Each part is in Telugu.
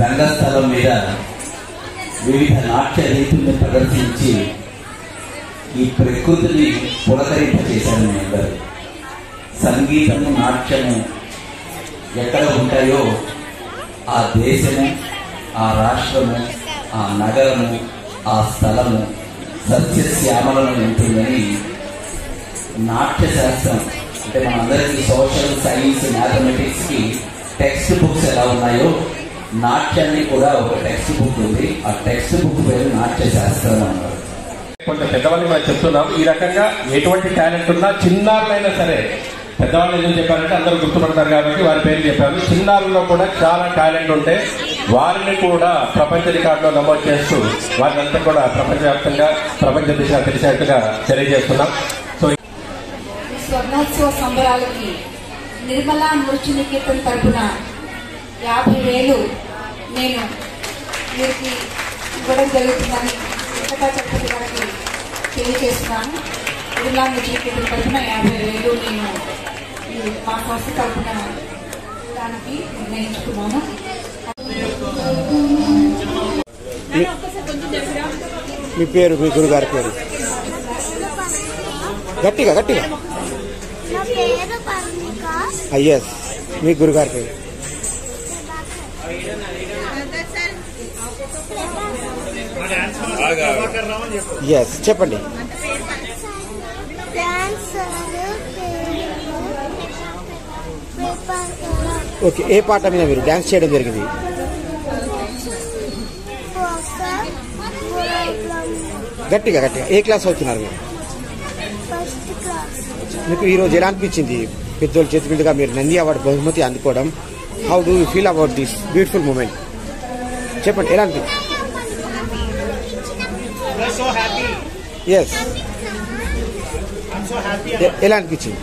రంగస్థలం మీద వివిధ నాట్య రీతుల్ని ప్రదర్శించి ఈ ప్రకృతిని పులకరింపజేశారు మీ అందరూ. సంగీతము నాట్యము ఎక్కడ ఉంటాయో ఆ దేశము, ఆ రాష్ట్రము, ఆ నగరము, ఆ స్థలము సస్యశ్యామలను ఉంటుందని నాట్య శాస్త్రం అంటే మనందరికీ సోషల్ సైన్స్ మ్యాథమెటిక్స్కి టెక్స్ట్ బుక్స్ ఎలా ఉన్నాయో నాట్యాన్ని కూడా ఒక టెక్స్ట్ బుక్ ఉంది. ఆ టెక్స్ట్ బుక్ పేరు నాట్య శాస్త్రం అన్నారు. కొంచెం పెద్దవాళ్ళని మనం చెప్తున్నాం. ఈ రకంగా ఎటువంటి టాలెంట్ ఉన్నా చిన్నారులైనా సరే, పెద్దవాళ్ళు ఎందుకు చెప్పారంటే అందరూ గుర్తుపడతారు కాబట్టి వారి పేరు చెప్పారు. చిన్నారుల్లో కూడా చాలా టాలెంట్ ఉంటే వారిని కూడా ప్రపంచ రికార్డులో నమోదు చేస్తూ వారిని అంతా కూడా ప్రపంచవ్యాప్తంగా ప్రపంచ దిశ తెలిసేట్టుగా తెలియజేస్తున్నాం. సో స్వర్ణోత్సవ సంబరాలకి నిర్మలా నృత్య నికేతన్ తరపున 50,000 నేను వీరికి ఇవ్వడం జరుగుతుందని వెంకటా చక్రవర్తి గారికి తెలియజేస్తున్నాను. నిర్మలా నృత్య నికేతన్ తరపున 50,000 నేను మా సంస్థ తరపున దానికి నిర్ణయించుకున్నాను. మీ పేరు, మీ గురుగారి పేరు గట్టిగా గట్టిగా. ఎస్, మీ గురుగారి పేరు. ఎస్, చెప్పండి. ఓకే, ఏ పాట మీద మీరు డాన్స్ చేయడం జరిగింది? గట్టిగా గట్టిగా. ఏ క్లాస్ అవుతున్నారు మీరు? మీకు ఈరోజు ఎలా అనిపించింది పెద్దోళ్ళ చేతి మీదుగా మీరు నంది అవార్డు బహుమతి అందుకోవడం? How do you feel about this beautiful moment? చెప్పండి, ఎలా అనిపించింది? ఎస్, ఎలా అనిపించింది?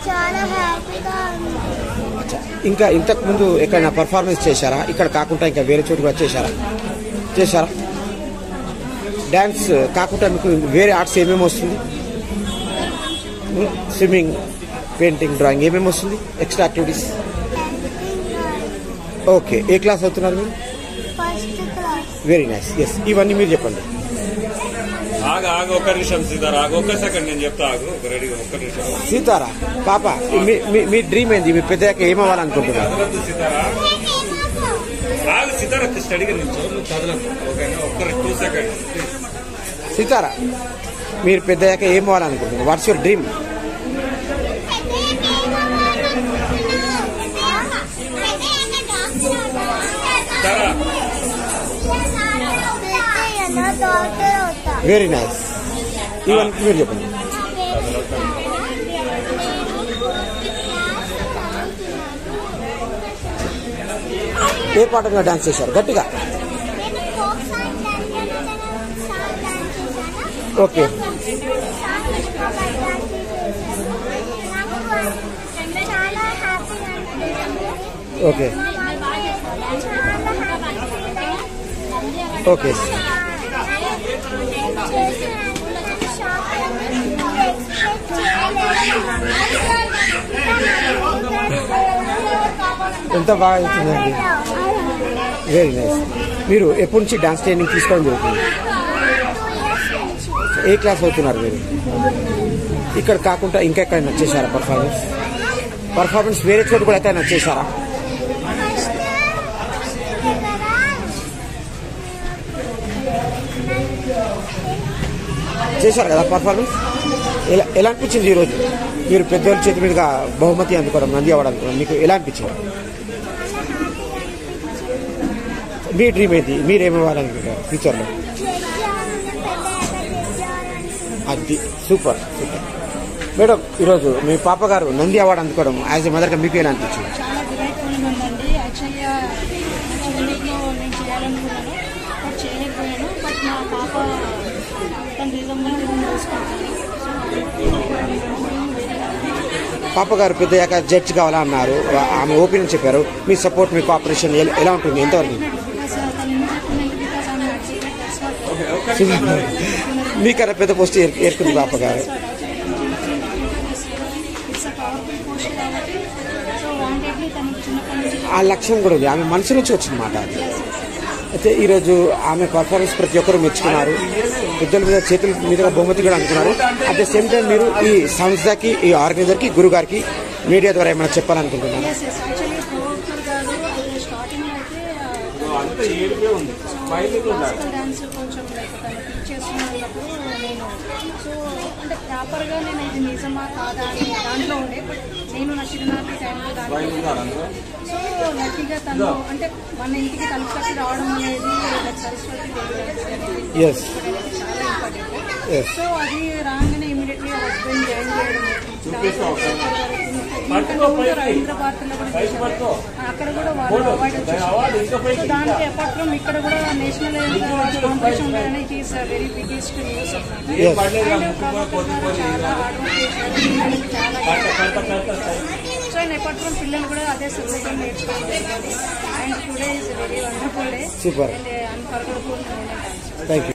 చాలా హ్యాపీగా ఉంది. ఇంకా ఇంతకు ముందు ఎక్కడైనా పర్ఫార్మెన్స్ చేశారా? ఇక్కడ కాకుండా ఇంకా వేరే చోటు కూడా చేశారా? డ్యాన్స్ కాకుండా మీకు వేరే ఆర్ట్స్ ఏమేమి వస్తుంది? స్విమ్మింగ్, పెయింటింగ్, డ్రాయింగ్ ఏమేమి వస్తుంది? Extra activities? ఓకే, ఏ క్లాస్ అవుతున్నారు మీరు? First class. Very nice. Yes, ఇవన్నీ మీరు చెప్పండి. ఆగు ఒక్క నిమిషం సీతారా, ఆగు ఒక్క సెకండ్ నేను చెప్తా, ఆగు రెడీగా ఒక్క నిమిషం. సీతారా పాప, మీ డ్రీమ్ ఏంది? మీ పెద్దయ్యాక ఏమవ్వాలనుకుంటున్నారు? సీతారా ఆగు, సీతారా స్టడీగా నిల్చో, నువ్వు చదవకు, ఓకేనా? ఒక్క 2 seconds. సీతారా, మీరు పెద్దయ్యాక ఏమవ్వాలనుకుంటున్నారు? What's your dream? Sitara doctor అవుతా. Very nice. ఇవన్నీ మీరు చెప్పండి. ఏ పాట మీద డాన్స్ చేశారు గట్టిగా? ఓకే, చాలా హ్యాపీగా ఓకే, ఓకే. ఎంత బాగా అవుతుందండి. Very nice. మీరు ఎప్పటి నుంచి డాన్స్ ట్రైనింగ్ తీసుకోవడం జరుగుతుంది? ఏ క్లాస్ అవుతున్నారు మీరు? ఇక్కడ కాకుండా ఇంకెక్కడ నచ్చేసారా పర్ఫార్మెన్స్ వేరే చోటు కూడా అయితే నచ్చేసారా? చేశారు కదా పర్ఫార్మెన్స్. ఎలా అనిపించింది ఈరోజు మీరు పెద్దోళ్ళ చేతి మీదుగా బహుమతి అందుకోవడం, నంది అవార్డు అందుకోవడం మీకు ఎలా అనిపించింది? మీ డ్రీమ్ ఏంటి? మీరేమవ్వాలనుకుంటారు ఫ్యూచర్లో? అది సూపర్. మేడం, ఈరోజు మీ పాప గారు నంది అవార్డు అందుకోవడం యాజ్ ఎ మదర్గా మీకు ఎలా అనిపించింది? చాలా గ్రేట్గా ఉందండి. యాక్చువల్గా చిన్నలో నేను చేయాలనుకున్నాను, బట్ చేయలేకపోయాను. బట్ మా పాప తన రీజన్గా పాప గారు పెద్దయ్యాక జడ్జి కావాలా అన్నారు, ఆమె ఒపీనియన్ చెప్పారు. మీ సపోర్ట్, మీ కోఆపరేషన్ ఎలా ఉంటుంది? ఎంతవరకు? మీకన్నా పెద్ద పోస్ట్ ఏర్కుంది పాప గారు. ఆ లక్ష్యం కూడా ఉంది, ఆమె మనసు నుంచి వచ్చిన మాట. అయితే ఈరోజు ఆమె పర్ఫార్మెన్స్ ప్రతి ఒక్కరు మెచ్చుకున్నారు. పెద్దల మీద చేతుల మీద బహుమతి కూడా అనుకున్నారు. అట్ ద సేమ్ టైం మీరు ఈ సంస్థకి, ఈ ఆర్గనైజర్కి, గురువు గారికి మీడియా ద్వారా ఏమైనా చెప్పాలనుకుంటున్నారు? డాన్స్ కొంచెం టీచ్ చేస్తున్నప్పుడు నేను అంటే ప్రాపర్గా నేను ఇది నిజమా కాదా అని దాంట్లో ఉండే, బట్ నేను నా చిన్ననాటి టైంలో దాంట్లో సో లక్కీగా తను అంటే మన ఇంటికి తలుపు కట్టి రావడం అనేది సరస్వతి దేవి చాలా ఇంపార్టెంట్. సో అది రాగానే ఇమీడియట్లీ హస్బెండ్ జాయిన్ చేయడం, రవీంద్ర భారతిలో కూడా చేశారు, అక్కడ కూడా వాళ్ళు అవార్డు వచ్చేసి. సో దానికి అపార్ట్ ఫ్రమ్ ఇక్కడ కూడా నేషనల్ కాంపిటీషన్ ఉండగానే it is very biggest news. చాలా హార్డ్ వర్క్ చేశారు, చాలా. సో అండ్ అపార్ట్ ఫ్రమ్ పిల్లలు కూడా అదే సబ్జెక్ట్ నేర్చుకోవాలి. And today is very wonderful day. Super. And unforgettable moment. Thank you.